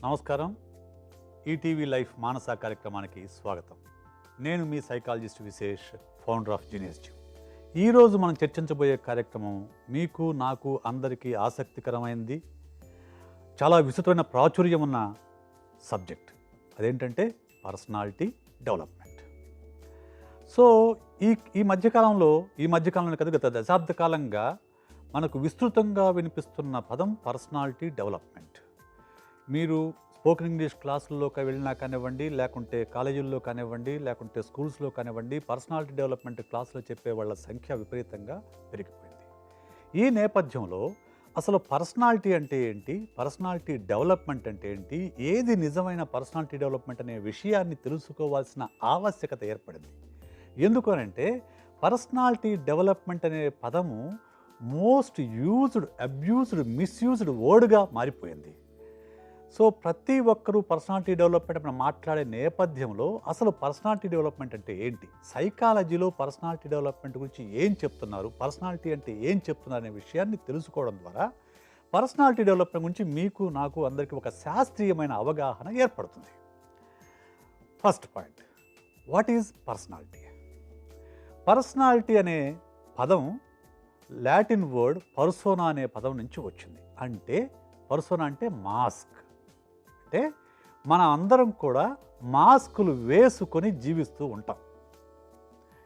నమస్కారం. ETV life మానస కార్యక్రమానికి స్వాగతం. నేను మీ psychologist Vishesh, founder of genius gym. ఈరోజు మనం చర్చించబోయే కార్యక్రమం మీకు, నాకు, అందరికీ ఆసక్తికరమైనది, చాలా విస్తృతమైన ప్రాచుర్యం ఉన్న సబ్జెక్ట్. అదేంటంటే పర్సనాలిటీ డెవలప్మెంట్. సో ఈ ఈ మధ్యకాలంలో కదా, గత దశాబ్ద కాలంగా మనకు విస్తృతంగా వినిపిస్తున్న పదం పర్సనాలిటీ డెవలప్మెంట్. మీరు స్పోకెన్ ఇంగ్లీష్ క్లాసుల్లోకి వెళ్ళినా కానివ్వండి, లేకుంటే కాలేజీల్లో కానివ్వండి, లేకుంటే స్కూల్స్లో కానివ్వండి, పర్సనాలిటీ డెవలప్మెంట్ క్లాసులు చెప్పే వాళ్ళ సంఖ్య విపరీతంగా పెరిగిపోయింది. ఈ నేపథ్యంలో అసలు పర్సనాలిటీ అంటే ఏంటి, పర్సనాలిటీ డెవలప్మెంట్ అంటే ఏంటి, ఏది నిజమైన పర్సనాలిటీ డెవలప్మెంట్ అనే విషయాన్ని తెలుసుకోవాల్సిన ఆవశ్యకత ఏర్పడింది. ఎందుకు అనంటే పర్సనాలిటీ డెవలప్మెంట్ అనే పదము మోస్ట్ యూజ్డ్, అబ్యూజ్డ్, మిస్యూజ్డ్ వర్డ్గా మారిపోయింది. సో ప్రతి ఒక్కరూ పర్సనాలిటీ డెవలప్మెంట్ మనం మాట్లాడే నేపథ్యంలో అసలు పర్సనాలిటీ డెవలప్మెంట్ అంటే ఏంటి, సైకాలజీలో పర్సనాలిటీ డెవలప్మెంట్ గురించి ఏం చెప్తున్నారు, పర్సనాలిటీ అంటే ఏం చెప్తున్నారు అనే విషయాన్ని తెలుసుకోవడం ద్వారా పర్సనాలిటీ డెవలప్మెంట్ గురించి మీకు, నాకు, అందరికీ ఒక శాస్త్రీయమైన అవగాహన ఏర్పడుతుంది. First point, what is personality? Personality అనే పదం లాటిన్ వర్డ్ పర్సోనా అనే పదం నుంచి వచ్చింది. అంటే పర్సోనా అంటే మాస్క్. అంటే మన అందరం కూడా మాస్కులు వేసుకొని జీవిస్తూ ఉంటాం.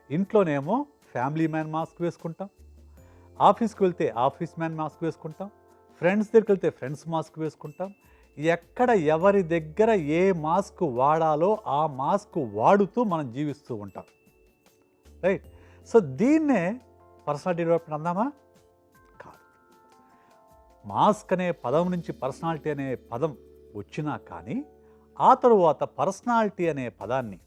ఇంట్లోనేమో ఫ్యామిలీ మ్యాన్ మాస్క్ వేసుకుంటాం, ఆఫీస్కి వెళ్తే ఆఫీస్ మ్యాన్ మాస్క్ వేసుకుంటాం, ఫ్రెండ్స్ దగ్గరికి వెళ్తే ఫ్రెండ్స్ మాస్క్ వేసుకుంటాం. ఎక్కడ ఎవరి దగ్గర ఏ మాస్క్ వాడాలో ఆ మాస్క్ వాడుతూ మనం జీవిస్తూ ఉంటాం. రైట్. సో దీన్నే పర్సనాలిటీ డెవలప్మెంట్ అందామా? కాదు. మాస్క్ అనే పదం నుంచి పర్సనాలిటీ అనే పదం వచ్చినా కానీ ఆ తరువాత పర్సనాలిటీ అనే పదాన్ని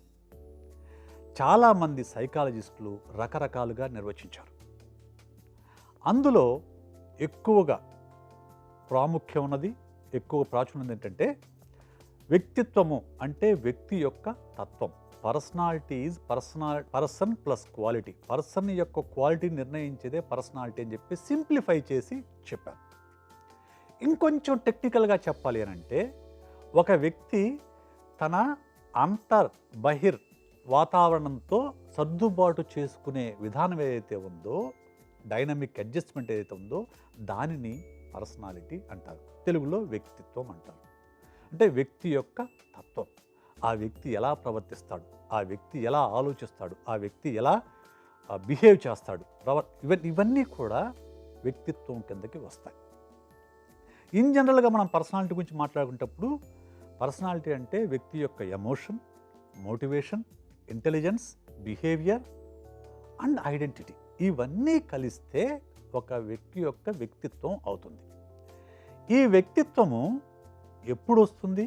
చాలామంది సైకాలజిస్టులు రకరకాలుగా నిర్వచించారు. అందులో ఎక్కువగా ప్రాముఖ్యం ఉన్నది, ఎక్కువ ప్రాచుర్యం ఏంటంటే వ్యక్తిత్వము అంటే వ్యక్తి యొక్క తత్వం. Personality is person plus quality. Person యొక్క క్వాలిటీ నిర్ణయించేదే పర్సనాలిటీ అని చెప్పి సింప్లిఫై చేసి చెప్పారు. ఇంకొంచెం టెక్నికల్గా చెప్పాలి అని అంటే ఒక వ్యక్తి తన బహిర్ వాతావరణంతో సర్దుబాటు చేసుకునే విధానం ఏదైతే ఉందో, డైనమిక్ అడ్జస్ట్మెంట్ ఏదైతే ఉందో దానిని పర్సనాలిటీ అంటారు. తెలుగులో వ్యక్తిత్వం అంటారు. అంటే వ్యక్తి యొక్క తత్వం. ఆ వ్యక్తి ఎలా ప్రవర్తిస్తాడు, ఆ వ్యక్తి ఎలా ఆలోచిస్తాడు, ఆ వ్యక్తి ఎలా బిహేవ్ చేస్తాడు, ఇవన్నీ కూడా వ్యక్తిత్వం కిందకి వస్తాయి. ఇన్ జనరల్గా మనం పర్సనాలిటీ గురించి మాట్లాడుకునేటప్పుడు పర్సనాలిటీ అంటే వ్యక్తి యొక్క emotion, motivation, intelligence, behaviour and identity, ఇవన్నీ కలిస్తే ఒక వ్యక్తి యొక్క వ్యక్తిత్వం అవుతుంది. ఈ వ్యక్తిత్వము ఎప్పుడు వస్తుంది,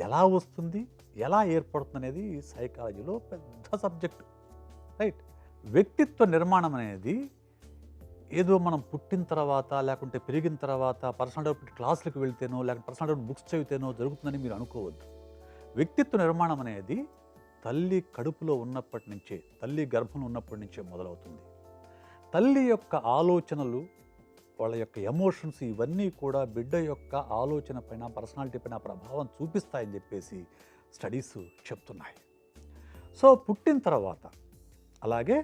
ఎలా వస్తుంది, ఎలా ఏర్పడుతుంది అనేది సైకాలజీలో పెద్ద సబ్జెక్టు. రైట్. వ్యక్తిత్వ నిర్మాణం అనేది ఏదో మనం పుట్టిన తర్వాత లేకుంటే పెరిగిన తర్వాత పర్సనల్ డెవలప్మెంట్ క్లాసులకు వెళ్తేనో లేకపోతే పర్సనల్ డెవలప్మెంట్ బుక్స్ చదివితేనో జరుగుతుందని మీరు అనుకోవద్దు. వ్యక్తిత్వ నిర్మాణం అనేది తల్లి కడుపులో ఉన్నప్పటి నుంచే, తల్లి గర్భంలో ఉన్నప్పటి నుంచే మొదలవుతుంది. తల్లి యొక్క ఆలోచనలు, వాళ్ళ యొక్క ఎమోషన్స్, ఇవన్నీ కూడా బిడ్డ యొక్క ఆలోచన పైన, పర్సనాలిటీ పైన ప్రభావం చూపిస్తాయని చెప్పేసి స్టడీస్ చెప్తున్నాయి. సో పుట్టిన తర్వాత, అలాగే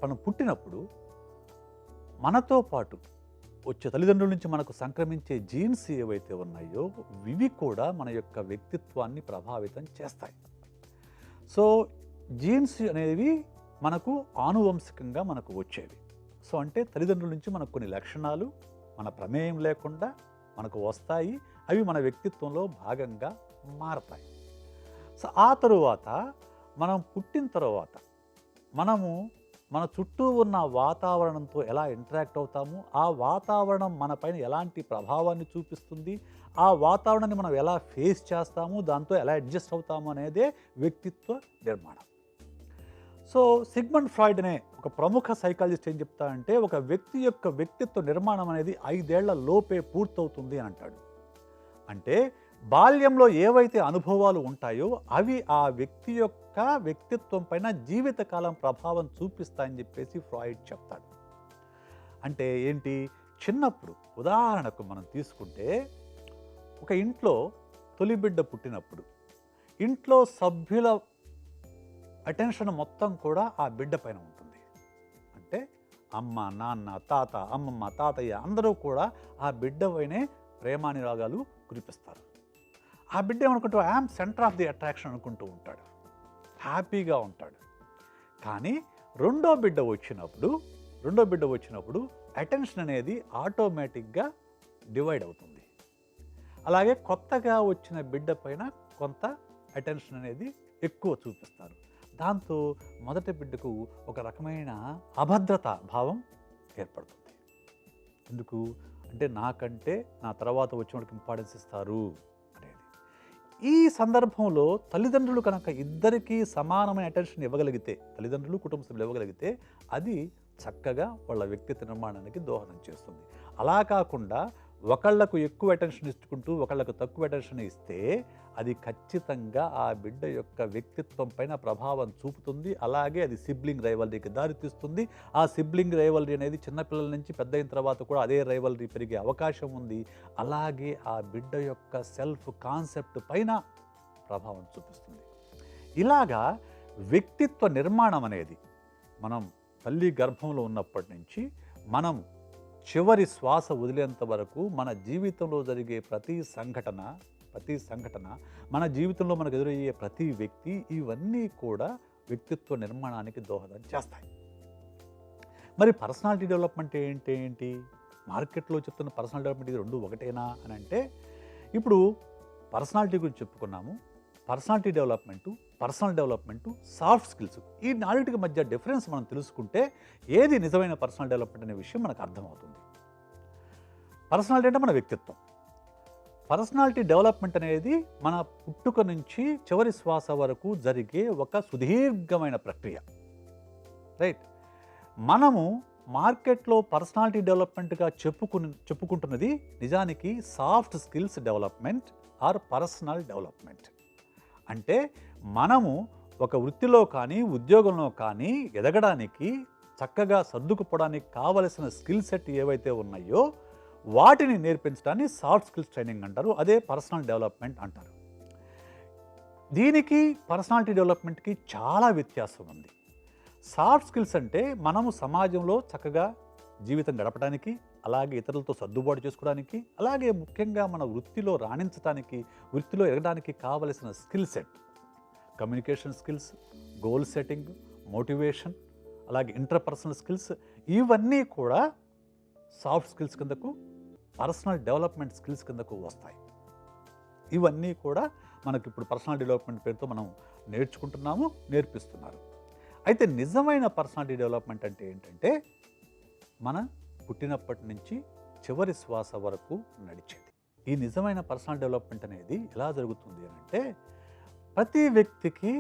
మనం పుట్టినప్పుడు మనతో పాటు వచ్చే తల్లిదండ్రుల నుంచి మనకు సంక్రమించే జీన్స్ ఏవైతే ఉన్నాయో ఇవి కూడా మన యొక్క వ్యక్తిత్వాన్ని ప్రభావితం చేస్తాయి. సో జీన్స్ అనేవి మనకు ఆనువంశికంగా మనకు వచ్చేవి. సో అంటే తల్లిదండ్రుల నుంచి మనకు కొన్ని లక్షణాలు మన ప్రమేయం లేకుండా మనకు వస్తాయి. అవి మన వ్యక్తిత్వంలో భాగంగా మారతాయి. సో ఆ తరువాత మనం పుట్టిన తర్వాత మనము మన చుట్టూ ఉన్న వాతావరణంతో ఎలా ఇంటరాక్ట్ అవుతాము, ఆ వాతావరణం మన పైన ఎలాంటి ప్రభావాన్ని చూపిస్తుంది, ఆ వాతావరణాన్ని మనం ఎలా ఫేస్ చేస్తాము, దాంతో ఎలా అడ్జస్ట్ అవుతాము అనేదే వ్యక్తిత్వ నిర్మాణం. సో సిగ్మండ్ ఫ్రాయిడ్ అనే ఒక ప్రముఖ సైకాలజిస్ట్ ఏం చెప్తాడంటే ఒక వ్యక్తి యొక్క వ్యక్తిత్వ నిర్మాణం అనేది 5 ఏళ్ల లోపే పూర్తవుతుంది అని అంటాడు. అంటే బాల్యంలో ఏవైతే అనుభవాలు ఉంటాయో అవి ఆ వ్యక్తి యొక్క వ్యక్తిత్వం పైన జీవితకాలం ప్రభావం చూపిస్తాయని చెప్పేసి ఫ్రాయిడ్ చెప్తాడు. అంటే ఏంటి, చిన్నప్పుడు ఉదాహరణకు మనం తీసుకుంటే ఒక ఇంట్లో తొలి బిడ్డ పుట్టినప్పుడు ఇంట్లో సభ్యుల అటెన్షన్ మొత్తం కూడా ఆ బిడ్డ పైన ఉంటుంది. అంటే అమ్మ, నాన్న, తాత, అమ్మమ్మ, తాతయ్య అందరూ కూడా ఆ బిడ్డ పైనే ప్రేమానురాగాలు కురిపిస్తారు. ఆ బిడ్డ ఏమనుకుంటూ I am center of the attraction అనుకుంటూ ఉంటాడు, హ్యాపీగా ఉంటాడు. కానీ రెండో బిడ్డ వచ్చినప్పుడు అటెన్షన్ అనేది ఆటోమేటిక్గా డివైడ్ అవుతుంది. అలాగే కొత్తగా వచ్చిన బిడ్డ పైన కొంత అటెన్షన్ అనేది ఎక్కువ చూపిస్తారు. దాంతో మొదటి బిడ్డకు ఒక రకమైన అభద్రత భావం ఏర్పడుతుంది. ఎందుకు అంటే నాకంటే నా తర్వాత వచ్చిన వాళ్ళకి ఇంపార్టెన్స్ ఇస్తారు అనేది. ఈ సందర్భంలో తల్లిదండ్రులు కనుక ఇద్దరికీ సమానమైన అటెన్షన్ ఇవ్వగలిగితే, తల్లిదండ్రులు కుటుంబ సభ్యులు ఇవ్వగలిగితే అది చక్కగా వాళ్ళ వ్యక్తిత్వ నిర్మాణానికి దోహదం చేస్తుంది. అలా కాకుండా ఒకళ్లకు ఎక్కువ అటెన్షన్ ఇచ్చుకుంటూ ఒకళ్లకు తక్కువ అటెన్షన్ ఇస్తే అది ఖచ్చితంగా ఆ బిడ్డ యొక్క వ్యక్తిత్వం పైన ప్రభావం చూపుతుంది. అలాగే అది సిబ్లింగ్ రైవలరీకి దారితీస్తుంది. ఆ సిబ్లింగ్ రైవలరీ అనేది చిన్నపిల్లల నుంచి పెద్ద అయిన తర్వాత కూడా అదే రైవలరీ పెరిగే అవకాశం ఉంది. అలాగే ఆ బిడ్డ యొక్క సెల్ఫ్ కాన్సెప్ట్ పైన ప్రభావం చూపిస్తుంది. ఇలాగా వ్యక్తిత్వ నిర్మాణం అనేది మనం తల్లి గర్భంలో ఉన్నప్పటి నుంచి మనం చివరి శ్వాస వదిలేంత వరకు మన జీవితంలో జరిగే ప్రతి సంఘటన, మన జీవితంలో మనకు ఎదురయ్యే ప్రతి వ్యక్తి, ఇవన్నీ కూడా వ్యక్తిత్వ నిర్మాణానికి దోహదం చేస్తాయి. మరి పర్సనాలిటీ డెవలప్మెంట్ ఏంటి? మార్కెట్లో చెప్తున్న పర్సనల్ డెవలప్మెంట్ ఇది రెండు ఒకటేనా అని అంటే, ఇప్పుడు పర్సనాలిటీ గురించి చెప్పుకున్నాము. Personality personal development, soft skills, ఈ నాలుగిటికి మధ్య డిఫరెన్స్ మనం తెలుసుకుంటే ఏది నిజమైన పర్సనల్ డెవలప్మెంట్ అనే విషయం మనకు అర్థమవుతుంది. పర్సనాలిటీ అంటే మన వ్యక్తిత్వం. పర్సనాలిటీ డెవలప్మెంట్ అనేది మన పుట్టుక నుంచి చివరి శ్వాస వరకు జరిగే ఒక సుదీర్ఘమైన ప్రక్రియ, రైట్? మనము మార్కెట్లో పర్సనాలిటీ డెవలప్మెంట్గా చెప్పుకుంటున్నది నిజానికి soft skills development or personal development. అంటే మనము ఒక వృత్తిలో కానీ ఉద్యోగంలో కానీ ఎదగడానికి, చక్కగా సర్దుకుపోవడానికి కావలసిన స్కిల్ సెట్ ఏవైతే ఉన్నాయో వాటిని నేర్పించడాన్ని సాఫ్ట్ స్కిల్స్ ట్రైనింగ్ అంటారు. అదే పర్సనల్ డెవలప్మెంట్ అంటారు. దీనికి పర్సనాలిటీ డెవలప్మెంట్కి చాలా వ్యత్యాసం ఉంది. సాఫ్ట్ స్కిల్స్ అంటే మనము సమాజంలో చక్కగా జీవితం గడపడానికి, అలాగే ఇతరులతో సర్దుబాటు చేసుకోవడానికి, అలాగే ముఖ్యంగా మన వృత్తిలో రాణించడానికి, వృత్తిలో ఎదగడానికి కావలసిన skill set, communication skills, goal setting, motivation, అలాగే ఇంటర్పర్సనల్ స్కిల్స్, ఇవన్నీ కూడా సాఫ్ట్ స్కిల్స్ కిందకు, పర్సనల్ డెవలప్మెంట్ స్కిల్స్ కిందకు వస్తాయి. ఇవన్నీ కూడా మనకి ఇప్పుడు పర్సనల్ డెవలప్మెంట్ పేరుతో మనం నేర్చుకుంటున్నాము, నేర్పిస్తున్నారు. అయితే నిజమైన పర్సనాలిటీ డెవలప్మెంట్ అంటే ఏంటంటే మన పుట్టినప్పటి నుంచి చివరి శ్వాస వరకు నడిచేది. ఈ నిజమైన పర్సనల్ డెవలప్మెంట్ అనేది ఎలా జరుగుతుంది అంటే, ప్రతి వ్యక్తికి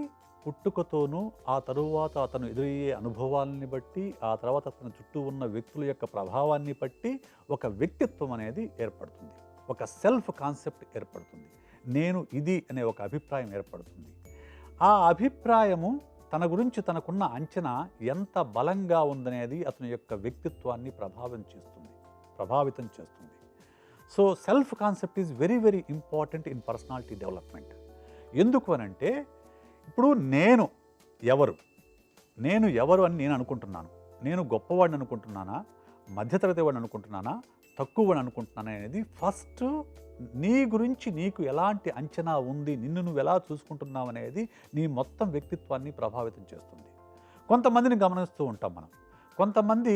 పుట్టుకతోనూ, ఆ తరువాత అతను ఎదురయ్యే అనుభవాలని బట్టి, ఆ తర్వాత అతని చుట్టూ ఉన్న వ్యక్తుల యొక్క ప్రభావాన్ని బట్టి ఒక వ్యక్తిత్వం అనేది ఏర్పడుతుంది, ఒక సెల్ఫ్ కాన్సెప్ట్ ఏర్పడుతుంది, నేను ఇది అనే ఒక అభిప్రాయం ఏర్పడుతుంది. ఆ అభిప్రాయము తన గురించి తనకున్న అంచనా ఎంత బలంగా ఉందనేది అతని యొక్క వ్యక్తిత్వాన్ని ప్రభావితం చేస్తుంది. So self concept is very very important in personality development. ఎందుకు అనంటే, ఇప్పుడు నేను ఎవరు అని నేను అనుకుంటున్నాను, నేను గొప్పవాడిని అనుకుంటున్నానా, మధ్యతరగతి వాడిని అనుకుంటున్నానా, తక్కువ వాడిని అనుకుంటున్నానా అనేది ఫస్ట్ నీ గురించి నీకు ఎలాంటి అంచనా ఉంది, నిన్ను నువ్వు ఎలా చూసుకుంటున్నావు అనేది నీ మొత్తం వ్యక్తిత్వాన్ని ప్రభావితం చేస్తుంది. కొంతమందిని గమనిస్తూ ఉంటాం మనం. కొంతమంది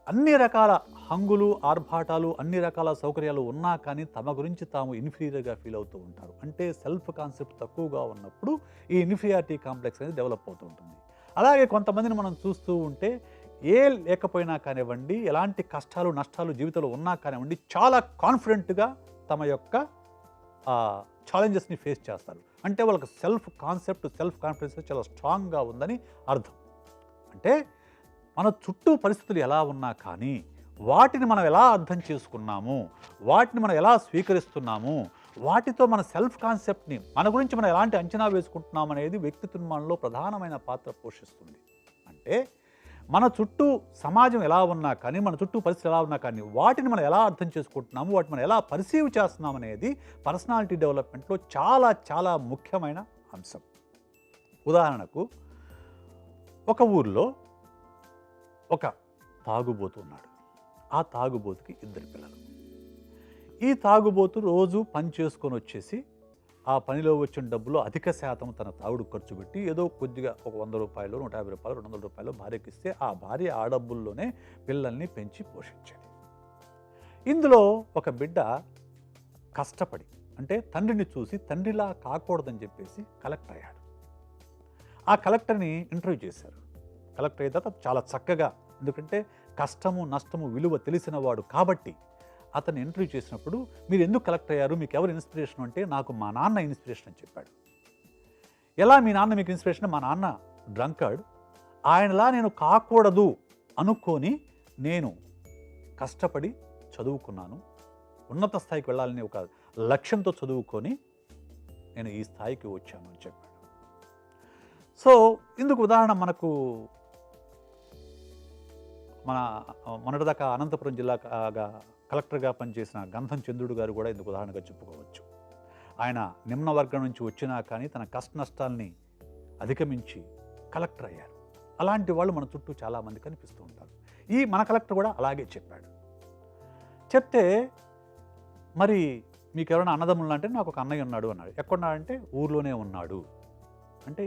అన్ని రకాల హంగులు, ఆర్భాటాలు, అన్ని రకాల సౌకర్యాలు ఉన్నా కానీ తమ గురించి తాము ఇన్ఫీరియర్గా ఫీల్ అవుతూ ఉంటారు. అంటే సెల్ఫ్ కాన్సెప్ట్ తక్కువగా ఉన్నప్పుడు ఈ ఇన్ఫీరియారిటీ కాంప్లెక్స్ అనేది డెవలప్ అవుతూ ఉంటుంది. అలాగే కొంతమందిని మనం చూస్తూ ఉంటే ఏ లేకపోయినా కానివ్వండి, ఎలాంటి కష్టాలు నష్టాలు జీవితంలో ఉన్నా కానివ్వండి, చాలా కాన్ఫిడెంట్గా తమ యొక్క ఛాలెంజెస్ని ఫేస్ చేస్తారు. అంటే వాళ్ళకి సెల్ఫ్ కాన్సెప్ట్, సెల్ఫ్ కాన్ఫిడెన్స్ చాలా స్ట్రాంగ్గా ఉందని అర్థం. అంటే మన చుట్టూ పరిస్థితులు ఎలా ఉన్నా కానీ వాటిని మనం ఎలా అర్థం చేసుకున్నాము, వాటిని మనం ఎలా స్వీకరిస్తున్నాము, వాటితో మన సెల్ఫ్ కాన్సెప్ట్ని, మన గురించి మనం ఎలాంటి అంచనా వేసుకుంటున్నాం అనేది వ్యక్తిత్వ నిర్మాణంలో ప్రధానమైన పాత్ర పోషిస్తుంది. అంటే మన చుట్టూ సమాజం ఎలా ఉన్నా కానీ, మన చుట్టూ పరిస్థితులు ఎలా ఉన్నా కానీ, వాటిని మనం ఎలా అర్థం చేసుకుంటున్నాము, వాటిని మనం ఎలా పర్సీవ్ చేస్తున్నాం అనేది పర్సనాలిటీ డెవలప్మెంట్లో చాలా చాలా ముఖ్యమైన అంశం. ఉదాహరణకు ఒక ఊర్లో ఒక తాగుబోతు ఉన్నాడు. ఆ తాగుబోతుకి 2 పిల్లలు. ఈ తాగుబోతు రోజు పని చేసుకొని వచ్చేసి ఆ పనిలో వచ్చిన డబ్బులో అధిక శాతం తన తాగుడు ఖర్చు పెట్టి ఏదో కొద్దిగా ఒక 100 రూపాయలు, 150 రూపాయలు, 200 రూపాయలు భార్యకి ఇస్తే ఆ భార్య ఆ డబ్బుల్లోనే పిల్లల్ని పెంచి పోషించేది. ఇందులో ఒక బిడ్డ కష్టపడి, అంటే తండ్రిని చూసి తండ్రిలా కాకూడదని చెప్పేసి కలెక్టర్ అయ్యాడు. ఆ కలెక్టర్ని ఇంటర్వ్యూ చేశారు. కలెక్టర్ అయిన తర్వాత చాలా చక్కగా, ఎందుకంటే కష్టము నష్టము విలువ తెలిసిన వాడు కాబట్టి అతన్ని ఇంటర్వ్యూ చేసినప్పుడు, మీరు ఎందుకు కలెక్టర్ అయ్యారు, మీకు ఎవరు ఇన్స్పిరేషన్ అంటే, నాకు మా నాన్న ఇన్స్పిరేషన్ అని చెప్పాడు. ఎలా మీ నాన్న మీకు ఇన్స్పిరేషన్? మా నాన్న డ్రంకర్డ్, ఆయనలా నేను కాకూడదు అనుకొని నేను కష్టపడి చదువుకున్నాను, ఉన్నత స్థాయికి వెళ్ళాలని ఒక లక్ష్యంతో చదువుకొని నేను ఈ స్థాయికి వచ్చాను అని చెప్పాడు. సో ఇందుకు ఉదాహరణ మనకు మొన్నటిదాకా అనంతపురం జిల్లాగా కలెక్టర్గా పనిచేసిన గంధం చంద్రుడు గారు కూడా ఇందుకు ఉదాహరణగా చెప్పుకోవచ్చు. ఆయన నిమ్న వర్గం నుంచి వచ్చినా కానీ తన కష్ట నష్టాల్ని అధిగమించి కలెక్టర్ అయ్యారు. అలాంటి వాళ్ళు మన చుట్టూ చాలామంది కనిపిస్తూ ఉంటారు. ఈ మన కలెక్టర్ కూడా అలాగే చెప్పాడు. చెప్తే మరి మీకు ఎవరైనా అన్నదమ్ములు అంటే, నాకు ఒక అన్నయ్య ఉన్నాడు అన్నాడు. ఎక్కడున్నాడంటే ఊర్లోనే ఉన్నాడు. అంటే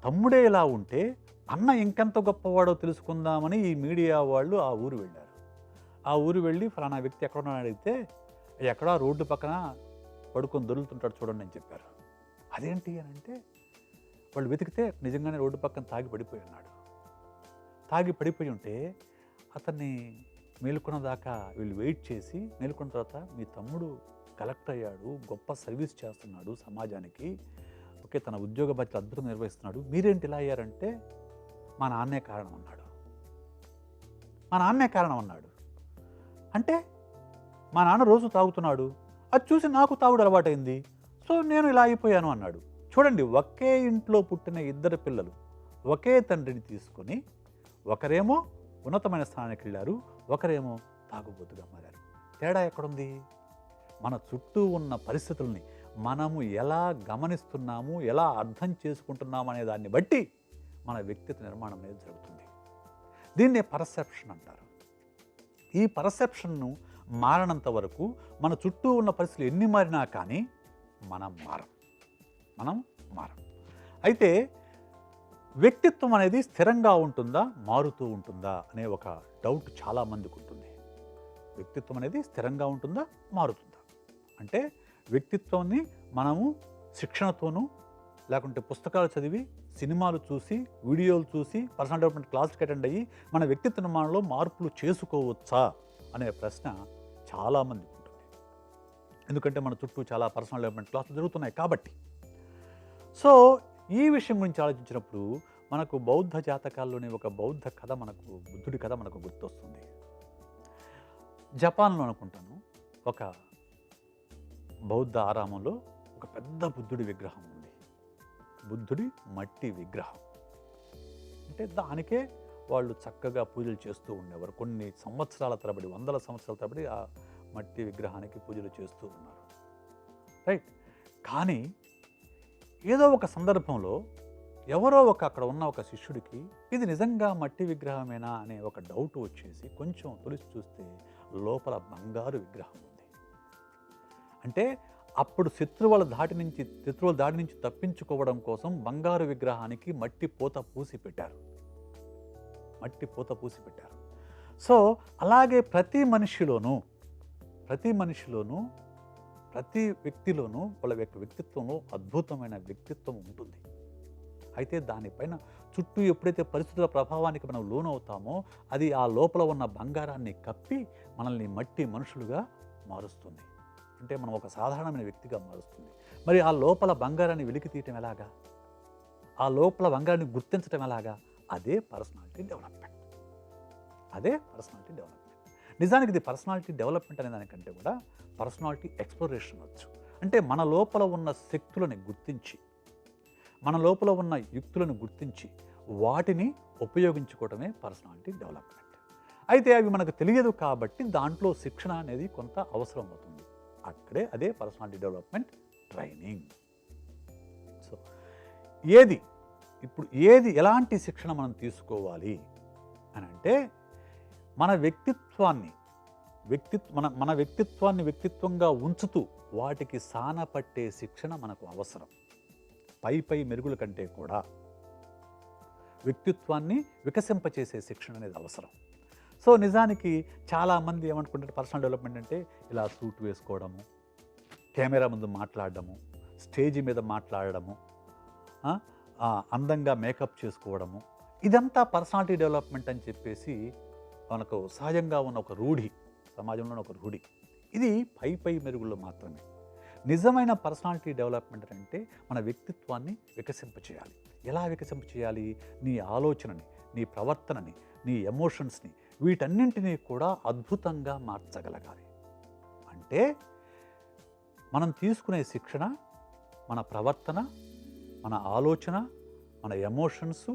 తమ్ముడే ఇలా ఉంటే అన్న ఇంకెంత గొప్పవాడో తెలుసుకుందామని ఈ మీడియా వాళ్ళు ఆ ఊరు వెళ్ళారు. ఆ ఊరు వెళ్ళి ఫలానా వ్యక్తి ఎక్కడున్నాడని అడిగితే, ఎక్కడా రోడ్డు పక్కన పడుకొని దొరుకుతుంటాడు చూడండి అని చెప్పారు. అదేంటి అని అంటే, వాళ్ళు వెతికితే నిజంగానే రోడ్డు పక్కన తాగి పడిపోయి ఉన్నాడు. తాగి పడిపోయి ఉంటే అతన్ని మేలుకున్న దాకా వీళ్ళు వెయిట్ చేసి, మేలుకున్న తర్వాత మీ తమ్ముడు కలెక్టర్ అయ్యాడు, గొప్ప సర్వీస్ చేస్తున్నాడు సమాజానికి, ఓకే, తన ఉద్యోగ బాధ్యత అద్భుతంగా నిర్వహిస్తున్నాడు, మీరేంటి ఇలా అయ్యారంటే, మా నాన్నే కారణం అన్నాడు. మా నాన్నే కారణం అన్నాడు. అంటే మా నాన్న రోజు తాగుతున్నాడు, అది చూసి నాకు తాగుడు అలవాటైంది, సో నేను ఇలా అయిపోయాను అన్నాడు. చూడండి, ఒకే ఇంట్లో పుట్టిన 2 పిల్లలు ఒకే తండ్రిని తీసుకొని ఒకరేమో ఉన్నతమైన స్థానానికి వెళ్ళారు, ఒకరేమో తాగుబోతుగా మారారు. తేడా ఎక్కడుంది? మన చుట్టూ ఉన్న పరిస్థితుల్ని మనము ఎలా గమనిస్తున్నాము, ఎలా అర్థం చేసుకుంటున్నాము అనే దాన్ని బట్టి మన వ్యక్తిత్వ నిర్మాణం అనేది జరుగుతుంది. దీన్నే పర్సెప్షన్ అంటారు. ఈ పర్సెప్షన్ను మారనంత వరకు మన చుట్టూ ఉన్న పరిస్థితులు ఎన్ని మారినా కానీ మనం మారం. అయితే వ్యక్తిత్వం అనేది స్థిరంగా ఉంటుందా, మారుతూ ఉంటుందా అనే ఒక డౌట్ చాలామందికి ఉంటుంది. వ్యక్తిత్వం అనేది స్థిరంగా ఉంటుందా, మారుతుందా? అంటే వ్యక్తిత్వాన్ని మనము శిక్షణతోనూ, లేకుంటే పుస్తకాలు చదివి, సినిమాలు చూసి, వీడియోలు చూసి, పర్సనల్ డెవలప్మెంట్ క్లాస్కి అటెండ్ అయ్యి మన వ్యక్తిత్వ నిర్మాణంలో మార్పులు చేసుకోవచ్చా అనే ప్రశ్న చాలామందికి ఉంటుంది. ఎందుకంటే మన చుట్టూ చాలా పర్సనల్ డెవలప్మెంట్ క్లాసులు జరుగుతున్నాయి కాబట్టి. సో ఈ విషయం గురించి ఆలోచించినప్పుడు మనకు బౌద్ధ జాతకాల్లోని ఒక బౌద్ధ కథ, బుద్ధుడి కథ మనకు గుర్తొస్తుంది. జపాన్లో అనుకుంటాను, ఒక బౌద్ధ ఆరామంలో ఒక పెద్ద బుద్ధుడి విగ్రహం ఉంది. బుద్ధుడి మట్టి విగ్రహం. అంటే దానికే వాళ్ళు చక్కగా పూజలు చేస్తూ ఉండేవారు. కొన్ని సంవత్సరాల తరబడి, వందల సంవత్సరాల తరబడి ఆ మట్టి విగ్రహానికి పూజలు చేస్తూ ఉన్నారు. రైట్. కానీ ఏదో ఒక సందర్భంలో ఎవరో అక్కడ ఉన్న ఒక శిష్యుడికి ఇది నిజంగా మట్టి విగ్రహమేనా అనే ఒక డౌట్ వచ్చేసి కొంచెం తొలిచి చూస్తే లోపల బంగారు విగ్రహం ఉంది. అంటే అప్పుడు శత్రువుల దాడి నుంచి తప్పించుకోవడం కోసం బంగారు విగ్రహానికి మట్టి పూత పూసి పెట్టారు. సో అలాగే ప్రతి వ్యక్తిలోనూ వాళ్ళ యొక్క వ్యక్తిత్వంలో అద్భుతమైన వ్యక్తిత్వం ఉంటుంది. అయితే దానిపైన చుట్టూ ఎప్పుడైతే పరిస్థితుల ప్రభావానికి మనం లోనవుతామో అది ఆ లోపల ఉన్న బంగారాన్ని కప్పి మనల్ని మట్టి మనుషులుగా మారుస్తుంది. అంటే మనం ఒక సాధారణమైన వ్యక్తిగా మారుస్తుంది. మరి ఆ లోపల బంగారాన్ని వెలికి తీయటం ఎలాగా? ఆ లోపల బంగారాన్ని గుర్తించటం ఎలాగా? అదే పర్సనాలిటీ డెవలప్మెంట్. నిజానికి ఇది పర్సనాలిటీ డెవలప్మెంట్ అనే దానికంటే కూడా పర్సనాలిటీ ఎక్స్ప్లోరేషన్ వచ్చు. అంటే మన లోపల ఉన్న శక్తులను గుర్తించి, మన లోపల ఉన్న యుక్తులను గుర్తించి, వాటిని ఉపయోగించుకోవటమే పర్సనాలిటీ డెవలప్మెంట్. అయితే అవి మనకు తెలియదు కాబట్టి దాంట్లో శిక్షణ అనేది కొంత అవసరం అవుతుంది. అదే పర్సనాలిటీ డెవలప్మెంట్ ట్రైనింగ్. సో ఎలాంటి శిక్షణ మనం తీసుకోవాలి అని అంటే, మన వ్యక్తిత్వాన్ని వ్యక్తిత్వంగా ఉంచుతూ వాటికి సానపట్టే శిక్షణ మనకు అవసరం. పై మెరుగుల కంటే కూడా వ్యక్తిత్వాన్ని వికసింపచేసే శిక్షణ అనేది అవసరం. సో నిజానికి చాలామంది ఏమనుకుంటారు, పర్సనల్ డెవలప్మెంట్ అంటే ఇలా సూట్ వేసుకోవడము, కెమెరా ముందు మాట్లాడడము, స్టేజ్ మీద మాట్లాడడము, అందంగా మేకప్ చేసుకోవడము, ఇదంతా పర్సనాలిటీ డెవలప్మెంట్ అని చెప్పేసి మనకు సహజంగా ఉన్న ఒక రూఢి, సమాజంలో ఒక రూఢి. ఇది పై మెరుగుల్లో మాత్రమే. నిజమైన పర్సనాలిటీ డెవలప్మెంట్ అంటే మన వ్యక్తిత్వాన్ని వికసింపచేయాలి. ఎలా వికసింపచేయాలి? నీ ఆలోచనని, నీ ప్రవర్తనని, నీ ఎమోషన్స్ని, వీటన్నింటినీ కూడా అద్భుతంగా మార్చగలగాలి. అంటే మనం తీసుకునే శిక్షణ, మన ప్రవర్తన, మన ఆలోచన, మన ఎమోషన్సు,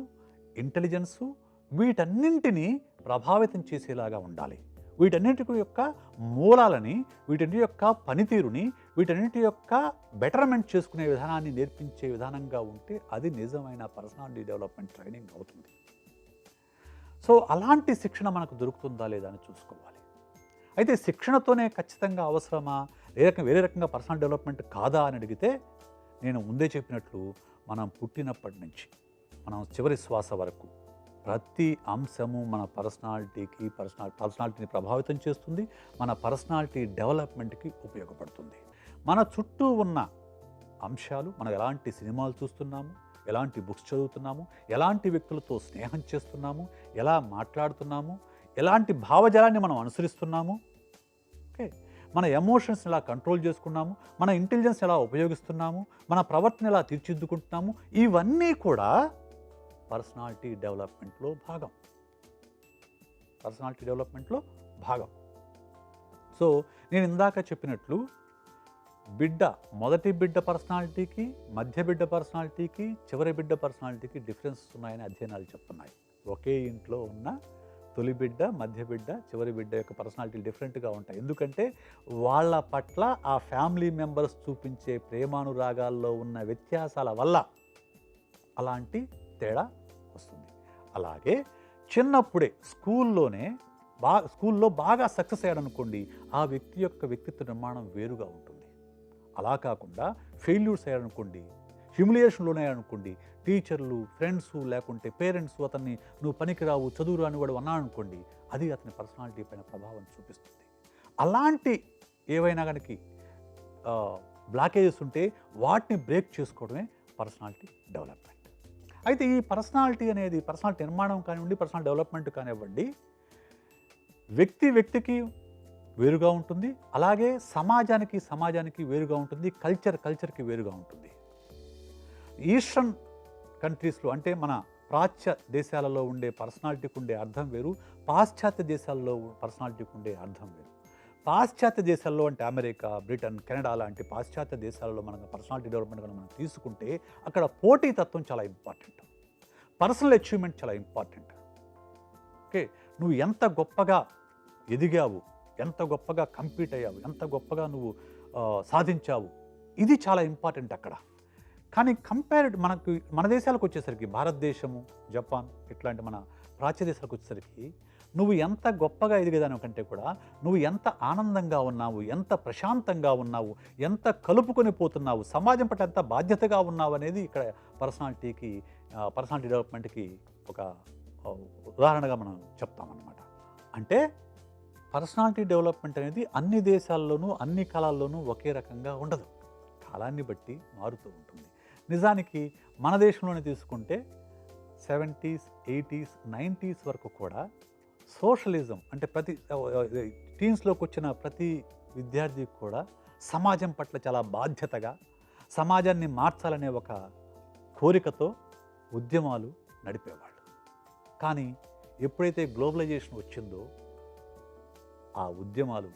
ఇంటెలిజెన్సు, వీటన్నింటినీ ప్రభావితం చేసేలాగా ఉండాలి. వీటన్నింటి యొక్క మూలాలని, వీటన్నిటి యొక్క పనితీరుని, వీటన్నిటి యొక్క బెటర్మెంట్ చేసుకునే విధానాన్ని నేర్పించే విధానంగా ఉంటే అది నిజమైన పర్సనాలిటీ డెవలప్మెంట్ ట్రైనింగ్ అవుతుంది. సో అలాంటి శిక్షణ మనకు దొరుకుతుందా లేదా అని చూసుకోవాలి. అయితే శిక్షణతోనే ఖచ్చితంగా అవసరమా, వేరే రకంగా పర్సనల్ డెవలప్మెంట్ కాదా అని అడిగితే, నేను ముందే చెప్పినట్లు మనం పుట్టినప్పటి నుంచి మనం చివరి శ్వాస వరకు ప్రతి అంశము మన పర్సనాలిటీని ప్రభావితం చేస్తుంది, మన పర్సనాలిటీ డెవలప్మెంట్కి ఉపయోగపడుతుంది. మన చుట్టూ ఉన్న అంశాలు, మనం ఎలాంటి సినిమాలు చూస్తున్నాము, ఎలాంటి బుక్స్ చదువుతున్నాము, ఎలాంటి వ్యక్తులతో స్నేహం చేస్తున్నాము, ఎలా మాట్లాడుతున్నాము, ఎలాంటి భావజాలాన్ని మనం అనుసరిస్తున్నాము, ఓకే, మన ఎమోషన్స్ ఎలా కంట్రోల్ చేసుకున్నాము, మన ఇంటెలిజెన్స్ ఎలా ఉపయోగిస్తున్నాము, మన ప్రవర్తన ఎలా తీర్చిదిద్దుకుంటున్నాము, ఇవన్నీ కూడా పర్సనాలిటీ డెవలప్మెంట్లో భాగం. సో నేను ఇందాక చెప్పినట్లు మొదటి బిడ్డ పర్సనాలిటీకి, మధ్య బిడ్డ పర్సనాలిటీకి, చివరి బిడ్డ పర్సనాలిటీకి డిఫరెన్స్ ఉన్నాయని అధ్యయనాలు చెప్తున్నాయి. ఒకే ఇంట్లో ఉన్న తొలి బిడ్డ, మధ్య బిడ్డ, చివరి బిడ్డ యొక్క పర్సనాలిటీ డిఫరెంట్గా ఉంటాయి. ఎందుకంటే వాళ్ళ పట్ల ఆ ఫ్యామిలీ మెంబర్స్ చూపించే ప్రేమానురాగాల్లో ఉన్న వ్యత్యాసాల వల్ల అలాంటి తేడా వస్తుంది. అలాగే చిన్నప్పుడే స్కూల్లో బాగా సక్సెస్ అయ్యాడనుకోండి, ఆ వ్యక్తి యొక్క వ్యక్తిత్వ నిర్మాణం వేరుగా ఉంటుంది. అలా కాకుండా ఫెయిల్యూర్స్ అయ్యాడనుకోండి, హ్యూమిలియేషన్లోనే అనుకోండి, టీచర్లు, ఫ్రెండ్స్, లేకుంటే పేరెంట్స్ అతన్ని నువ్వు పనికిరావు, చదువు రాని వాడు అన్నాడనుకోండి, అది అతని పర్సనాలిటీ పైన ప్రభావం చూపిస్తుంది. అలాంటి ఏవైనా కనుక బ్లాకేజెస్ ఉంటే వాటిని బ్రేక్ చేసుకోవడమే పర్సనాలిటీ డెవలప్మెంట్. అయితే ఈ పర్సనాలిటీ నిర్మాణం కానివ్వండి, పర్సనల్ డెవలప్మెంట్ కానివ్వండి, వ్యక్తికి వేరుగా ఉంటుంది, అలాగే సమాజానికి వేరుగా ఉంటుంది, కల్చర్కి వేరుగా ఉంటుంది. ఈస్టర్న్ కంట్రీస్లో అంటే మన ప్రాచ్య దేశాలలో ఉండే పర్సనాలిటీకి ఉండే అర్థం వేరు, పాశ్చాత్య దేశాల్లో పర్సనాలిటీకి ఉండే అర్థం వేరు. పాశ్చాత్య దేశాల్లో అంటే అమెరికా, బ్రిటన్, కెనడా లాంటి పాశ్చాత్య దేశాలలో మనం పర్సనాలిటీ డెవలప్మెంట్ కనుక మనం తీసుకుంటే అక్కడ పోటీతత్వం చాలా ఇంపార్టెంట్, పర్సనల్ అచీవ్మెంట్ చాలా ఇంపార్టెంట్. ఓకే, నువ్వు ఎంత గొప్పగా ఎదిగావు, ఎంత గొప్పగా కంపీట్ అయ్యావు, ఎంత గొప్పగా నువ్వు సాధించావు, ఇది చాలా ఇంపార్టెంట్ అక్కడ. కానీ మన దేశాలకు వచ్చేసరికి, భారతదేశము, జపాన్ ఇట్లాంటి మన ప్రాచ్య దేశాలకు వచ్చేసరికి, నువ్వు ఎంత గొప్పగా ఎదిగేదాని కంటే కూడా నువ్వు ఎంత ఆనందంగా ఉన్నావు, ఎంత ప్రశాంతంగా ఉన్నావు, ఎంత కలుపుకొని పోతున్నావు, సమాజం పట్ల ఎంత బాధ్యతగా ఉన్నావు అనేది ఇక్కడ పర్సనాలిటీ డెవలప్మెంట్కి ఒక ఉదాహరణగా మనం చెప్తామన్నమాట. అంటే పర్సనాలిటీ డెవలప్మెంట్ అనేది అన్ని దేశాల్లోనూ, అన్ని కాలాల్లోనూ ఒకే రకంగా ఉండదు, కాలాన్ని బట్టి మారుతూ ఉంటుంది. నిజానికి మన దేశంలోనే తీసుకుంటే 70s, 80s, 90s వరకు కూడా సోషలిజం అంటే ప్రతి టీన్స్లోకి వచ్చిన ప్రతి విద్యార్థికి కూడా సమాజం పట్ల చాలా బాధ్యతగా, సమాజాన్ని మార్చాలనే ఒక కోరికతో ఉద్యమాలు నడిపేవాళ్ళు. కానీ ఎప్పుడైతే గ్లోబలైజేషన్ వచ్చిందో ఆ ఉద్యమాలు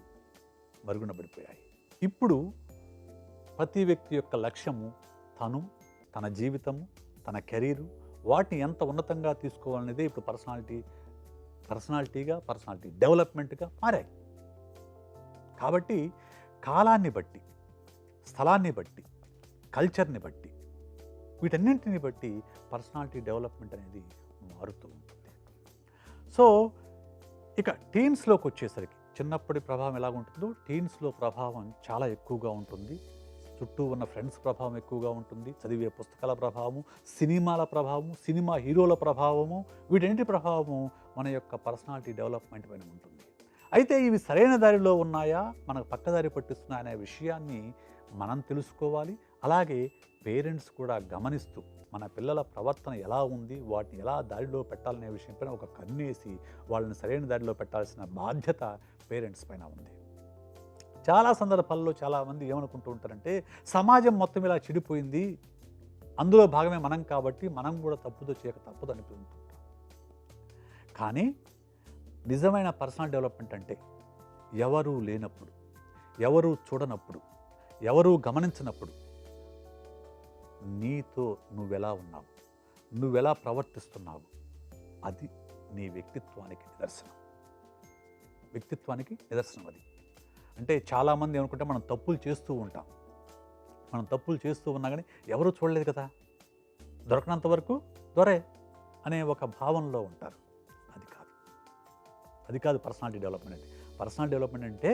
మరుగున పడిపోయాయి. ఇప్పుడు ప్రతి వ్యక్తి యొక్క లక్ష్యము తన జీవితము, తన కెరీరు, వాటిని ఎంత ఉన్నతంగా తీసుకోవాలనేది ఇప్పుడు పర్సనాలిటీ డెవలప్మెంట్గా మారాయి. కాబట్టి కాలాన్ని బట్టి, స్థలాన్ని బట్టి, కల్చర్ని బట్టి, వీటన్నింటిని బట్టి పర్సనాలిటీ డెవలప్మెంట్ అనేది మారుతూ ఉంటుంది. సో ఇక టీన్స్లోకి వచ్చేసరికి చిన్నప్పటి ప్రభావం ఎలాగుంటుందో టీన్స్లో ప్రభావం చాలా ఎక్కువగా ఉంటుంది. చుట్టూ ఉన్న ఫ్రెండ్స్ ప్రభావం ఎక్కువగా ఉంటుంది, చదివే పుస్తకాల ప్రభావము, సినిమాల ప్రభావము, సినిమా హీరోల ప్రభావము, వీటన్నిటి ప్రభావము మన యొక్క పర్సనాలిటీ డెవలప్మెంట్ పైన ఉంటుంది. అయితే ఇవి సరైన దారిలో ఉన్నాయా, మనకు పక్కదారి పట్టిస్తున్నాయా అనే విషయాన్ని మనం తెలుసుకోవాలి. అలాగే పేరెంట్స్ కూడా గమనిస్తూ మన పిల్లల ప్రవర్తన ఎలా ఉంది, వాటిని ఎలా దారిలో పెట్టాలనే విషయంపైన ఒక కన్నేసి వాళ్ళని సరైన దారిలో పెట్టాల్సిన బాధ్యత పేరెంట్స్ పైన ఉంది. చాలా సందర్భాల్లో చాలామంది ఏమనుకుంటూ ఉంటారంటే సమాజం మొత్తం ఇలా చెడిపోయింది, అందులో భాగమే మనం కాబట్టి మనం కూడా తప్పుదో చేయక తప్పదు అనిపిస్తుంటాం. కానీ నిజమైన పర్సనల్ డెవలప్మెంట్ అంటే ఎవరూ లేనప్పుడు, ఎవరూ చూడనప్పుడు, ఎవరూ గమనించినప్పుడు నీతో నువ్వెలా ఉన్నావు, నువ్వెలా ప్రవర్తిస్తున్నావు, అది నీ వ్యక్తిత్వానికి నిదర్శనం అది. అంటే చాలామంది ఏమనుకుంటే మనం తప్పులు చేస్తూ ఉంటాం, మనం తప్పులు చేస్తూ ఉన్నా కానీ ఎవరూ చూడలేదు కదా, దొరకనంత వరకు దొరే అనే ఒక భావనలో ఉంటారు. అది కాదు పర్సనాలిటీ డెవలప్మెంట్ అంటే. పర్సనాలిటీ డెవలప్మెంట్ అంటే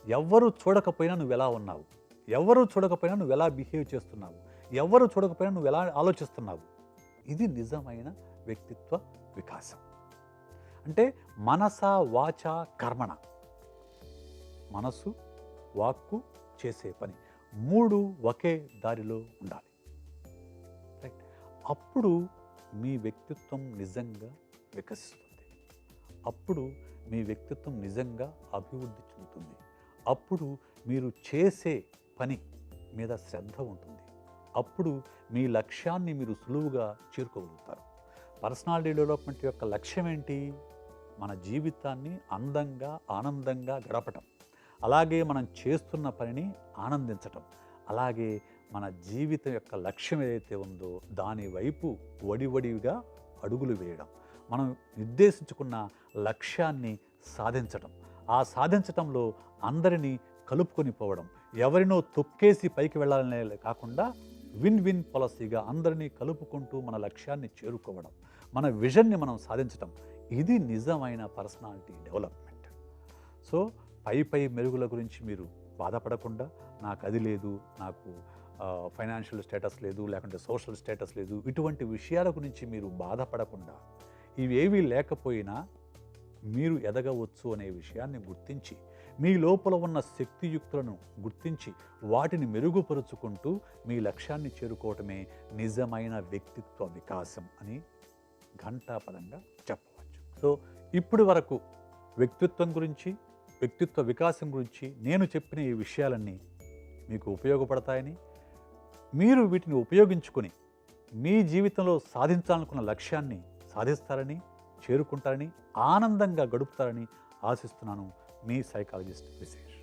ఎవ్వరూ చూడకపోయినా నువ్వు ఎలా ఉన్నావు, ఎవరూ చూడకపోయినా నువ్వు ఎలా బిహేవ్ చేస్తున్నావు, ఎవరు చూడకపోయినా నువ్వు ఎలా ఆలోచిస్తున్నావు, ఇది నిజమైన వ్యక్తిత్వ వికాసం. అంటే మనస వాచ కర్మణ, మనసు, వాక్కు, చేసే పని 3 ఒకే దారిలో ఉండాలి. రైట్? అప్పుడు మీ వ్యక్తిత్వం నిజంగా వికసిస్తుంది, అప్పుడు మీ వ్యక్తిత్వం నిజంగా అభివృద్ధి చెందుతుంది, అప్పుడు మీరు చేసే పని మీద శ్రద్ధ ఉంటుంది, అప్పుడు మీ లక్ష్యాన్ని మీరు సులువుగా చేరుకోగలుగుతారు. పర్సనాలిటీ డెవలప్మెంట్ యొక్క లక్ష్యం ఏంటి? మన జీవితాన్ని అందంగా ఆనందంగా గడపటం, అలాగే మనం చేస్తున్న పనిని ఆనందించటం, అలాగే మన జీవితం యొక్క లక్ష్యం ఏదైతే ఉందో దాని వైపు వడివడిగా అడుగులు వేయడం, మనం నిర్దేశించుకున్న లక్ష్యాన్ని సాధించటం, ఆ సాధించటంలో అందరినీ కలుపుకొని పోవడం, ఎవరినో తొక్కేసి పైకి వెళ్ళాలనే కాకుండా విన్ విన్ పాలసీగా అందరినీ కలుపుకుంటూ మన లక్ష్యాన్ని చేరుకోవడం, మన విజన్ని మనం సాధించటం, ఇది నిజమైన పర్సనాలిటీ డెవలప్మెంట్. సో పై మెరుగుల గురించి మీరు బాధపడకుండా, నాకు అది లేదు, నాకు ఫైనాన్షియల్ స్టేటస్ లేదు, లేకుంటే సోషల్ స్టేటస్ లేదు, ఇటువంటి విషయాల గురించి మీరు బాధపడకుండా, ఇవేవీ లేకపోయినా మీరు ఎదగవచ్చు అనే విషయాన్ని గుర్తించి, మీ లోపల ఉన్న శక్తియుక్తులను గుర్తించి వాటిని మెరుగుపరుచుకుంటూ మీ లక్ష్యాన్ని చేరుకోవటమే నిజమైన వ్యక్తిత్వ వికాసం అని ఘంటాపదంగా చెప్పవచ్చు. సో ఇప్పటి వరకు వ్యక్తిత్వం గురించి, వ్యక్తిత్వ వికాసం గురించి నేను చెప్పిన ఈ విషయాలన్నీ మీకు ఉపయోగపడతాయని, మీరు వీటిని ఉపయోగించుకొని మీ జీవితంలో సాధించాలనుకున్న లక్ష్యాన్ని సాధిస్తారని, చేరుకుంటారని, ఆనందంగా గడుపుతారని ఆశిస్తున్నాను. మీ సైకాలజిస్ట్ విశేష్.